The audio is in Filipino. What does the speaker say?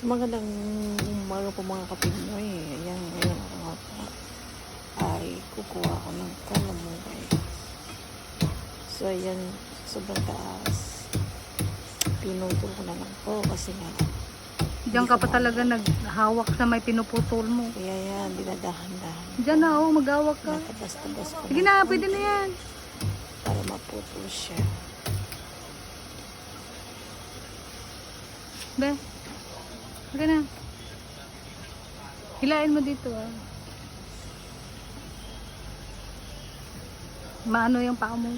Magandang umaga po mga kapinoy. Ayan, ngayon ako nga po ay kukuha ako ng kalamukay. So ayan, sobrang taas. Pinutol ko na lang po kasi nga Diyan ka pa talaga naghawak sa may pinuputol mo. kaya yan, dinadahan-dahan. Diyan na, maghawak ka. Natabas-tabas ko Sige na, pwede na yan. para maputol siya. Be, sige na. Hilain mo dito ah. Maano yung paa mo.